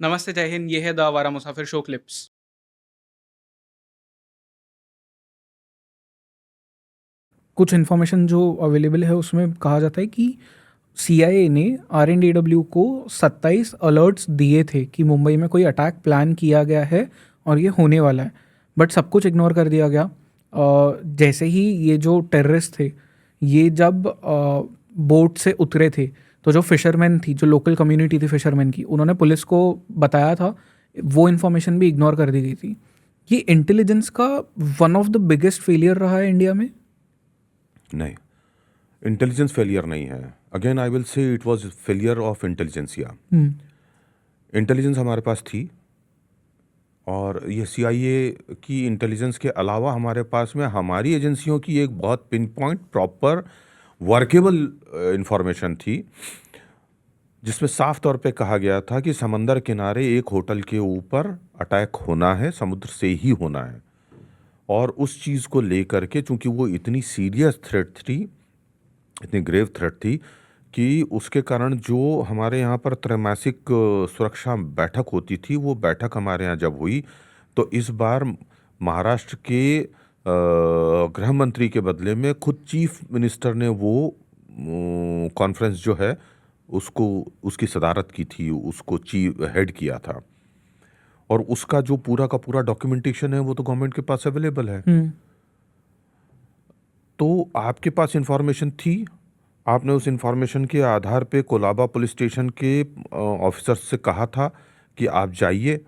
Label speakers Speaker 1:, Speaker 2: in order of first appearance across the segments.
Speaker 1: नमस्ते, जय हिंद। ये है द आवारा मुसाफिर शो क्लिप्स।
Speaker 2: कुछ इन्फॉर्मेशन जो अवेलेबल है उसमें कहा जाता है कि सीआईए ने आरएनडीडब्ल्यू को 27 अलर्ट्स दिए थे कि मुंबई में कोई अटैक प्लान किया गया है और ये होने वाला है, बट सब कुछ इग्नोर कर दिया गया। जैसे ही ये जो टेररिस्ट थे, ये जब बोट से उतरे थे, तो जो फिशरमैन थी, जो लोकल कम्युनिटी थी फिशरमैन की, उन्होंने पुलिस को बताया था, वो इन्फॉर्मेशन भी इग्नोर कर दी गई थी। ये इंटेलिजेंस का one of the biggest failure रहा है इंडिया में।
Speaker 3: नहीं, इंटेलिजेंस फेलियर नहीं है। Again I will say it was failure of intelligentsia. Intelligence हमारे पास थी, और ये सीआईए की इंटेलिजेंस के अलावा हमारे पास में हमारी एजेंसियों की एक बहुत pin point proper workable information थी, जिसमें साफ तौर पे कहा गया था कि समंदर किनारे एक होटल के ऊपर अटैक होना है, समुद्र से ही होना है। और उस चीज़ को लेकर के, चूंकि वो इतनी सीरियस थ्रेट थी, इतनी ग्रेव थ्रेट थी, कि उसके कारण जो हमारे यहाँ पर त्रैमासिक सुरक्षा बैठक होती थी, वो बैठक हमारे यहाँ जब हुई, तो इस बार महाराष्ट्र के गृह मंत्री के बदले में खुद चीफ मिनिस्टर ने वो कॉन्फ्रेंस जो है उसको, उसकी सदारत की थी, उसको चीफ हेड किया था। और उसका जो पूरा का पूरा डॉक्यूमेंटेशन है वो तो गवर्नमेंट के पास अवेलेबल है। तो आपके पास इंफॉर्मेशन थी, आपने उस इंफॉर्मेशन के आधार पे कोलाबा पुलिस स्टेशन के ऑफिसर्स से कहा था कि आप जाइए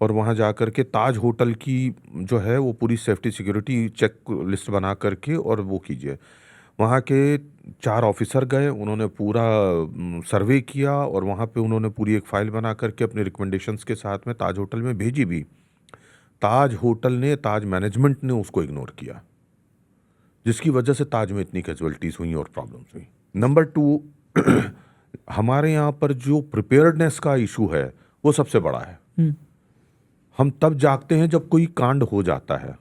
Speaker 3: और वहाँ जा कर के ताज होटल की जो है वो पूरी सेफ्टी सिक्योरिटी चेक लिस्ट बना करके और वो कीजिए। वहाँ के 4 ऑफिसर गए, उन्होंने पूरा सर्वे किया, और वहाँ पे उन्होंने पूरी एक फाइल बना करके अपने रिकमेंडेशंस के साथ में ताज होटल में भेजी भी। ताज होटल ने, ताज मैनेजमेंट ने उसको इग्नोर किया, जिसकी वजह से ताज में इतनी कैजुअलिटीज़ हुई और प्रॉब्लम्स हुई। नंबर 2, हमारे यहाँ पर जो प्रिपेयर्डनेस का इशू है वो सबसे बड़ा है। हम तब जागते हैं जब कोई कांड हो जाता है।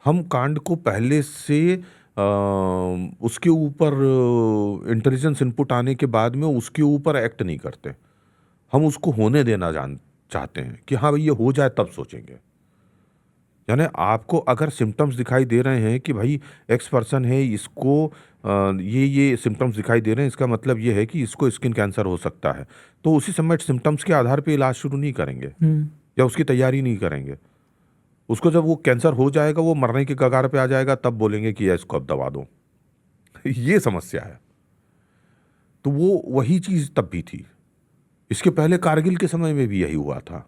Speaker 3: हम कांड को पहले से उसके ऊपर इंटेलिजेंस इनपुट आने के बाद में उसके ऊपर एक्ट नहीं करते। हम उसको होने देना चाहते हैं कि हाँ भाई ये हो जाए तब सोचेंगे। यानी आपको अगर सिम्टम्स दिखाई दे रहे हैं कि भाई एक्स पर्सन है, इसको ये सिम्टम्स दिखाई दे रहे हैं, इसका मतलब ये है कि इसको स्किन कैंसर हो सकता है, तो उसी समय सिम्टम्स के आधार पे इलाज शुरू नहीं करेंगे या उसकी तैयारी नहीं करेंगे। उसको जब वो कैंसर हो जाएगा, वो मरने के कगार पे आ जाएगा, तब बोलेंगे कि इसको अब दवा दो। ये समस्या है। तो वो वही चीज़ तब भी थी। इसके पहले कारगिल के समय में भी यही हुआ था।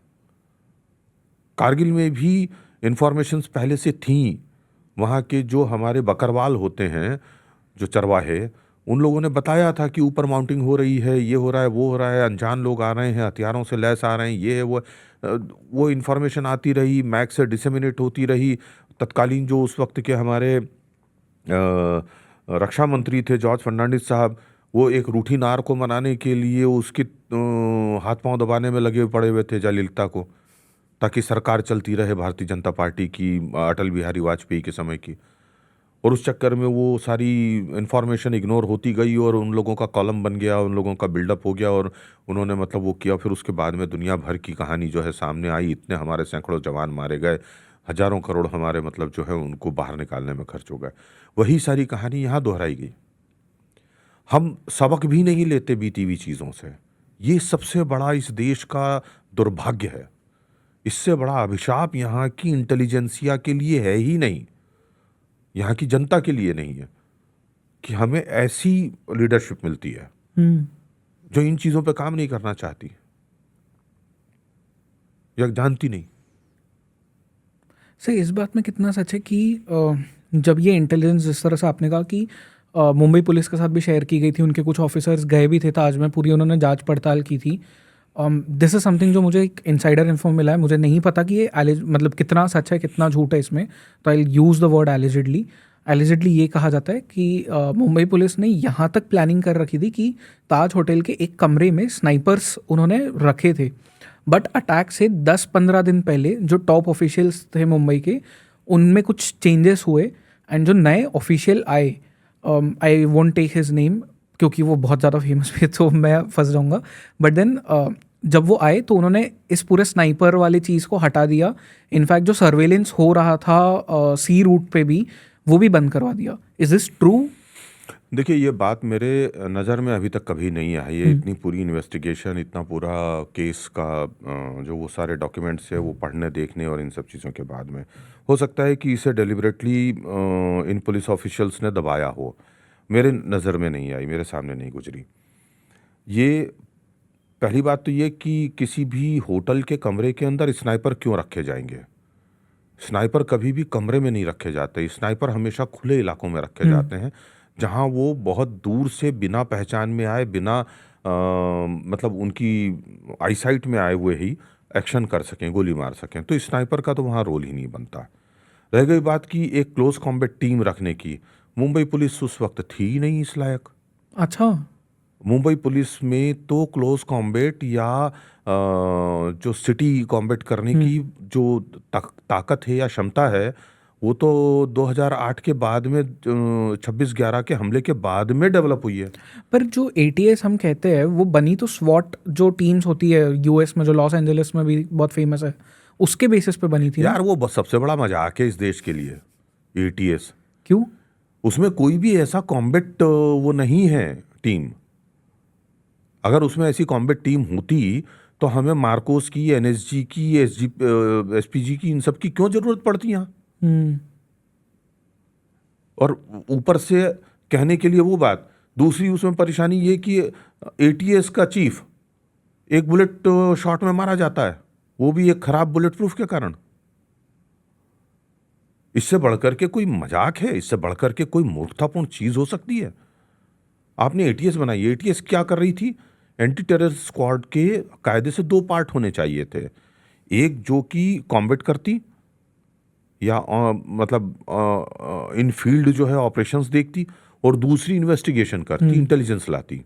Speaker 3: कारगिल में भी इंफॉर्मेशंस पहले से थी। वहाँ के जो हमारे बकरवाल होते हैं, जो चरवाहे, उन लोगों ने बताया था कि ऊपर माउंटिंग हो रही है, ये हो रहा है, वो हो रहा है, अनजान लोग आ रहे हैं, हथियारों से लैस आ रहे हैं, ये है वो इन्फॉर्मेशन आती रही, मैक से डिसेमिनेट होती रही। तत्कालीन जो उस वक्त के हमारे रक्षा मंत्री थे जॉर्ज फर्नांडिस साहब, वो एक रूठी नार को मनाने के लिए उसकी हाथ पांव दबाने में लगे पड़े हुए थे जयललिता को, ताकि सरकार चलती रहे भारतीय जनता पार्टी की, अटल बिहारी वाजपेयी के समय की। और उस चक्कर में वो सारी इन्फॉर्मेशन इग्नोर होती गई और उन लोगों का कॉलम बन गया, उन लोगों का बिल्डअप हो गया, और उन्होंने मतलब वो किया। फिर उसके बाद में दुनिया भर की कहानी जो है सामने आई। इतने हमारे सैकड़ों जवान मारे गए, हजारों करोड़ हमारे मतलब जो है उनको बाहर निकालने में खर्च हो गए। वही सारी कहानी यहाँ दोहराई गई। हम सबक भी नहीं लेते बीती हुई चीज़ों से। ये सबसे बड़ा इस देश का दुर्भाग्य है। इससे बड़ा अभिशाप यहाँ की इंटेलिजेंसिया के लिए है ही नहीं, यहाँ की जनता के लिए नहीं है, कि हमें ऐसी लीडरशिप मिलती है जो इन चीज़ों पे काम नहीं करना चाहती या जानती नहीं।
Speaker 2: सर, इस बात में कितना सच है कि जब ये इंटेलिजेंस, जिस तरह से आपने कहा कि मुंबई पुलिस के साथ भी शेयर की गई थी, उनके कुछ ऑफिसर्स गए भी थे ताज में, पूरी उन्होंने जांच पड़ताल की थी। दिस इज़ समथिंग जो मुझे एक इनसाइडर इन्फॉर्म मिला है। मुझे नहीं पता कि ये मतलब कितना सच है कितना झूठ है इसमें, तो I use the word allegedly. Allegedly ये कहा जाता है कि मुंबई पुलिस ने यहाँ तक प्लानिंग कर रखी थी कि ताज होटल के एक कमरे में स्नाइपर्स उन्होंने रखे थे, बट अटैक से 10-15 दिन पहले जो टॉप ऑफिशियल्स थे मुंबई के, उनमें कुछ चेंजेस हुए, एंड जो नए ऑफिशियल आए, I won't take his name क्योंकि वो बहुत ज़्यादा फेमस भी है, तो मैं फंस जाऊँगा, बट देन जब वो आए तो उन्होंने इस पूरे स्नाइपर वाली चीज़ को हटा दिया। इनफैक्ट जो सर्वेलेंस हो रहा था सी रूट पे भी, वो भी बंद करवा दिया। Is this true?
Speaker 3: देखिए, ये बात मेरे नज़र में अभी तक कभी नहीं आई है। इतनी पूरी इन्वेस्टिगेशन, इतना पूरा केस का जो वो सारे डॉक्यूमेंट्स है वो पढ़ने, देखने और इन सब चीज़ों के बाद में हो सकता है कि इसे डेलिबरेटली इन पुलिस ऑफिशियल्स ने दबाया हो। मेरे नज़र में नहीं आई, मेरे सामने नहीं गुजरी। ये पहली बात तो ये कि किसी भी होटल के कमरे के अंदर स्नाइपर क्यों रखे जाएंगे? स्नाइपर कभी भी कमरे में नहीं रखे जाते। स्नाइपर हमेशा खुले इलाकों में रखे जाते हैं, जहां वो बहुत दूर से बिना पहचान में आए, बिना मतलब उनकी आईसाइट में आए हुए ही एक्शन कर सकें, गोली मार सकें। तो स्नाइपर का तो वहाँ रोल ही नहीं बनता। रह गई बात की एक क्लोज कॉम्बैट टीम रखने की, मुंबई पुलिस उस वक्त थी ही नहीं इस लायक।
Speaker 2: अच्छा।
Speaker 3: मुंबई पुलिस में तो क्लोज कॉम्बैट या जो सिटी कॉम्बैट करने की जो ताकत है या क्षमता है, वो तो 2008 के बाद में 26/11 के हमले के बाद में डेवलप हुई है।
Speaker 2: पर जो एटीएस हम कहते हैं वो बनी तो स्वॉट जो टीम्स होती है यूएस में, जो लॉस एंजलिस में भी बहुत फेमस है, उसके बेसिस पे बनी थी ना?
Speaker 3: यार वो सबसे बड़ा मजाक है इस देश के लिए, एटीएस।
Speaker 2: क्यों?
Speaker 3: उसमें कोई भी ऐसा कॉम्बैट वो नहीं है टीम। अगर उसमें ऐसी कॉम्बैट टीम होती तो हमें मार्कोस की, एनएसजी की, एसपीजी की, इन सब की क्यों जरूरत पड़ती यहाँ? और ऊपर से कहने के लिए वो बात, दूसरी उसमें परेशानी ये कि एटीएस का चीफ एक बुलेट शॉट में मारा जाता है, वो भी एक खराब बुलेट प्रूफ के कारण। इससे बढ़कर के कोई मजाक है? इससे बढ़कर के कोई मूर्खतापूर्ण चीज हो सकती है? आपने एटीएस बनाई। एटीएस क्या कर रही थी? एंटी टेरर स्क्वाड के कायदे से 2 पार्ट होने चाहिए थे। एक जो कि कॉम्बैट करती या मतलब इन फील्ड जो है ऑपरेशंस देखती, और दूसरी इन्वेस्टिगेशन करती, इंटेलिजेंस लाती।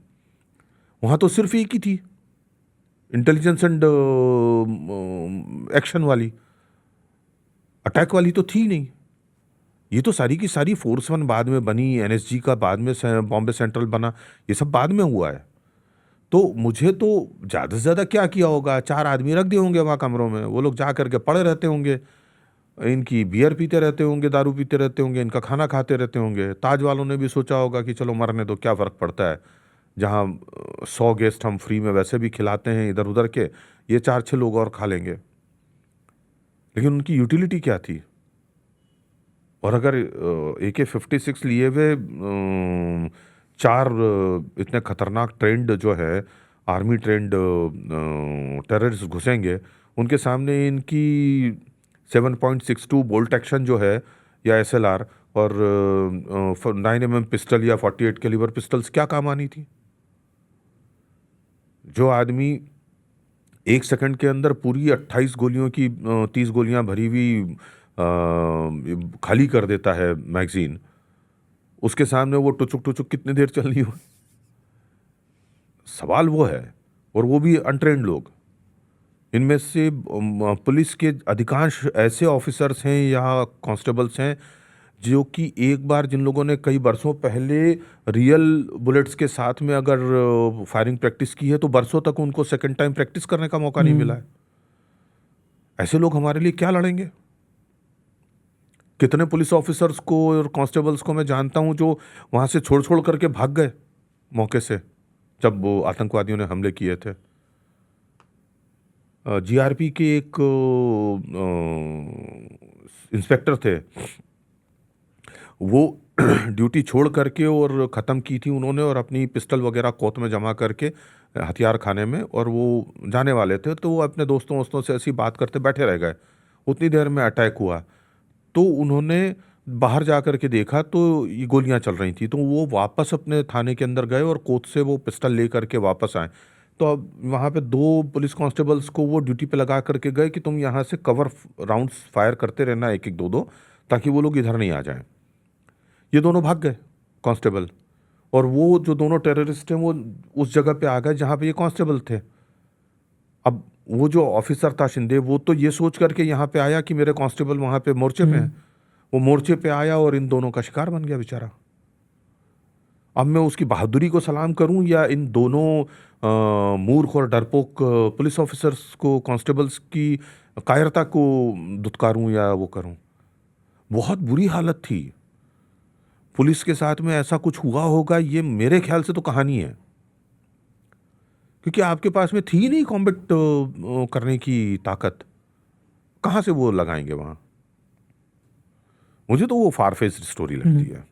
Speaker 3: वहां तो सिर्फ एक ही थी, इंटेलिजेंस एंड एक्शन वाली, अटैक वाली तो थी नहीं। ये तो सारी की सारी फोर्स 1 बाद में बनी, एनएसजी का बाद में बॉम्बे सेंट्रल बना, ये सब बाद में हुआ है। तो मुझे तो ज़्यादा से ज़्यादा क्या किया होगा, 4 आदमी रख दिए होंगे वहाँ कमरों में, वो लोग जा करके पड़े रहते होंगे, इनकी बियर पीते रहते होंगे, दारू पीते रहते होंगे, इनका खाना खाते रहते होंगे। ताज वालों ने भी सोचा होगा कि चलो मरने दो, क्या फ़र्क पड़ता है, जहाँ 100 गेस्ट हम फ्री में वैसे भी खिलाते हैं इधर उधर के, ये 4-6 लोग और खा लेंगे। लेकिन उनकी यूटिलिटी क्या थी? और अगर AK-56 लिए हुए 4 इतने खतरनाक ट्रेंड जो है, आर्मी ट्रेंड टेररिस्ट घुसेंगे, उनके सामने इनकी 7.62 बोल्ट एक्शन जो है या SLR और 9mm पिस्टल या 48 कैलिबर पिस्टल्स क्या काम आनी थी? जो आदमी 1 सेकंड के अंदर पूरी 28 गोलियों की 30 गोलियां भरी हुई खाली कर देता है मैगजीन, उसके सामने वो टुचुक टुचुक कितनी देर चलनी हो? सवाल वो है। और वो भी अनट्रेंड लोग। इनमें से पुलिस के अधिकांश ऐसे ऑफिसर्स हैं या कांस्टेबल्स हैं जो कि एक बार, जिन लोगों ने कई बरसों पहले रियल बुलेट्स के साथ में अगर फायरिंग प्रैक्टिस की है, तो बरसों तक उनको सेकंड टाइम प्रैक्टिस करने का मौका नहीं मिला है। ऐसे लोग हमारे लिए क्या लड़ेंगे? कितने पुलिस ऑफिसर्स को और कांस्टेबल्स को मैं जानता हूं जो वहां से छोड़ छोड़ करके भाग गए मौके से, जब वो आतंकवादियों ने हमले किए थे। जीआरपी के एक इंस्पेक्टर थे, वो ड्यूटी छोड़ करके और ख़त्म की थी उन्होंने, और अपनी पिस्टल वगैरह कोत में जमा करके हथियार खाने में, और वो जाने वाले थे। तो वो अपने दोस्तों से ऐसी बात करते बैठे रह गए। उतनी देर में अटैक हुआ, तो उन्होंने बाहर जा कर के देखा तो ये गोलियां चल रही थी। तो वो वापस अपने थाने के अंदर गए और कोर्ट से वो पिस्टल ले करके वापस आए। तो अब वहाँ पे 2 पुलिस कांस्टेबल्स को वो ड्यूटी पे लगा करके गए कि तुम यहाँ से कवर राउंड्स फायर करते रहना, 1-1, 2-2, ताकि वो लोग इधर नहीं आ जाएं। ये दोनों भाग गए कांस्टेबल, और वो जो दोनों टेररिस्ट हैं वो उस जगह पे आ गए जहाँ पे ये कांस्टेबल थे। अब वो जो ऑफिसर था शिंदे, वो तो ये सोच करके यहाँ पे आया कि मेरे कांस्टेबल वहाँ पे मोर्चे पे हैं। वो मोर्चे पे आया और इन दोनों का शिकार बन गया बेचारा। अब मैं उसकी बहादुरी को सलाम करूं या इन दोनों मूर्ख और डरपोक पुलिस ऑफिसर्स को, कांस्टेबल्स की कायरता को दुत्कारूं या वो करूं। बहुत बुरी हालत थी। पुलिस के साथ में ऐसा कुछ हुआ होगा, ये मेरे ख्याल से तो कहानी है, क्योंकि आपके पास में थी नहीं कॉम्बैट करने की ताकत। कहाँ से वो लगाएंगे वहाँ? मुझे तो वो फारफेच्ड स्टोरी लगती है।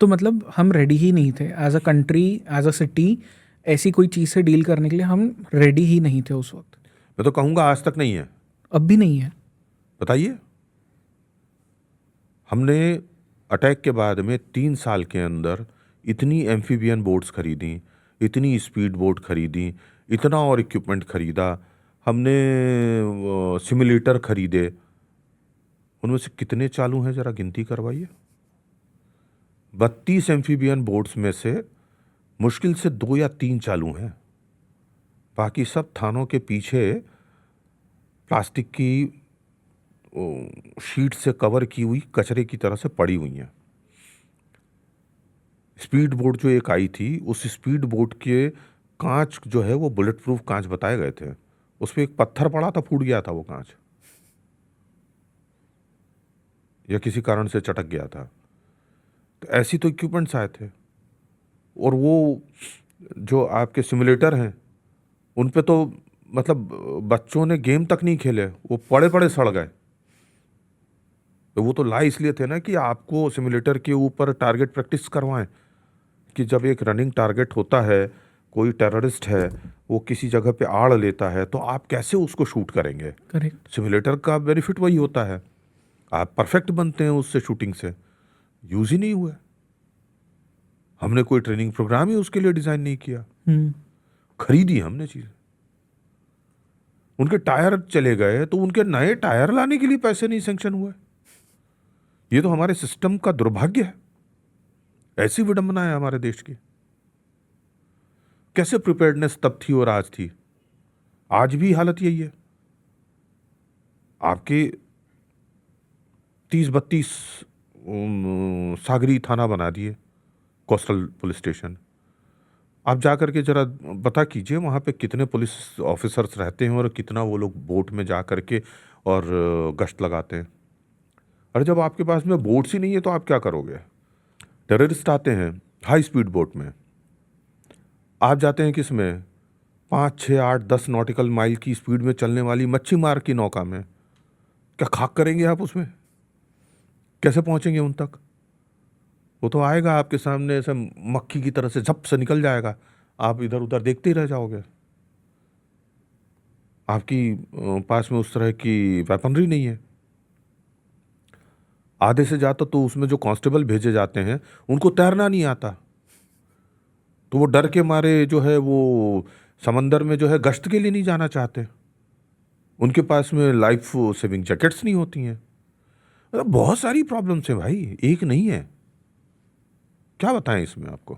Speaker 2: तो मतलब हम रेडी ही नहीं थे as a country, as a city, ऐसी कोई चीज़ से डील करने के लिए हम रेडी ही नहीं थे उस वक्त।
Speaker 3: मैं तो कहूँगा आज तक नहीं है।
Speaker 2: अब भी नहीं है।
Speaker 3: बताइए, हमने अटैक के बाद में 3 साल के अंदर इतनी एम्फीबियन बोट्स खरीदी, इतनी स्पीड बोट खरीदी, इतना और इक्विपमेंट खरीदा, हमने सिमुलेटर खरीदे। उनमें से कितने चालू हैं जरा गिनती करवाइए। 32 एम्फीबियन बोट्स में से मुश्किल से 2 या 3 चालू हैं। बाकी सब थानों के पीछे प्लास्टिक की शीट से कवर की हुई कचरे की तरह से पड़ी हुई हैं। स्पीड बोट जो एक आई थी, उस स्पीड बोट के कांच जो है वो बुलेट प्रूफ कांच बताए गए थे। उस पर एक पत्थर पड़ा था, फूट गया था वो कांच, या किसी कारण से चटक गया था। तो ऐसी तो इक्विपमेंट्स आए थे। और वो जो आपके सिमुलेटर हैं, उन पे तो मतलब बच्चों ने गेम तक नहीं खेले, वो पड़े पड़े सड़ गए। तो वो तो लाए इसलिए थे ना कि आपको सिमुलेटर के ऊपर टारगेट प्रैक्टिस करवाएं, कि जब एक रनिंग टारगेट होता है, कोई टेररिस्ट है, वो किसी जगह पे आड़ लेता है, तो आप कैसे उसको शूट करेंगे।
Speaker 2: करेक्ट।
Speaker 3: सिमुलेटर का बेनिफिट वही होता है, आप परफेक्ट बनते हैं उससे, शूटिंग से। यूज ही नहीं हुआ। हमने कोई ट्रेनिंग प्रोग्राम ही उसके लिए डिजाइन नहीं किया। खरीदी हमने चीज, उनके टायर चले गए तो उनके नए टायर लाने के लिए पैसे नहीं सैंक्शन हुए। ये तो हमारे सिस्टम का दुर्भाग्य है। ऐसी विडंबना है हमारे देश की। कैसे प्रिपेयर्डनेस तब थी और आज थी? आज भी हालत यही है। आपके 30-32 सागरी थाना बना दिए, कोस्टल पुलिस स्टेशन। आप जा करके जरा पता कीजिए वहाँ पे कितने पुलिस ऑफिसर्स रहते हैं और कितना वो लोग बोट में जा करके और गश्त लगाते हैं। अरे जब आपके पास में बोट्स ही नहीं है तो आप क्या करोगे? टेररिस्ट आते हैं हाई स्पीड बोट में, आप जाते हैं किस में? 5, 6, 8, 10 नॉटिकल माइल की स्पीड में चलने वाली मच्छी मार की नौका में। क्या खाक करेंगे आप उसमें? कैसे पहुंचेंगे उन तक? वो तो आएगा आपके सामने ऐसे मक्खी की तरह से, झप से निकल जाएगा। आप इधर उधर देखते ही रह जाओगे। आपकी पास में उस तरह की वेपनरी नहीं है। आधे से ज़्यादा तो उसमें जो कांस्टेबल भेजे जाते हैं उनको तैरना नहीं आता, तो वो डर के मारे जो है वो समंदर में जो है गश्त के लिए नहीं जाना चाहते। उनके पास में लाइफ सेविंग जैकेट्स नहीं होती हैं। बहुत सारी प्रॉब्लम्स हैं भाई, एक नहीं है। क्या बताएं इसमें आपको?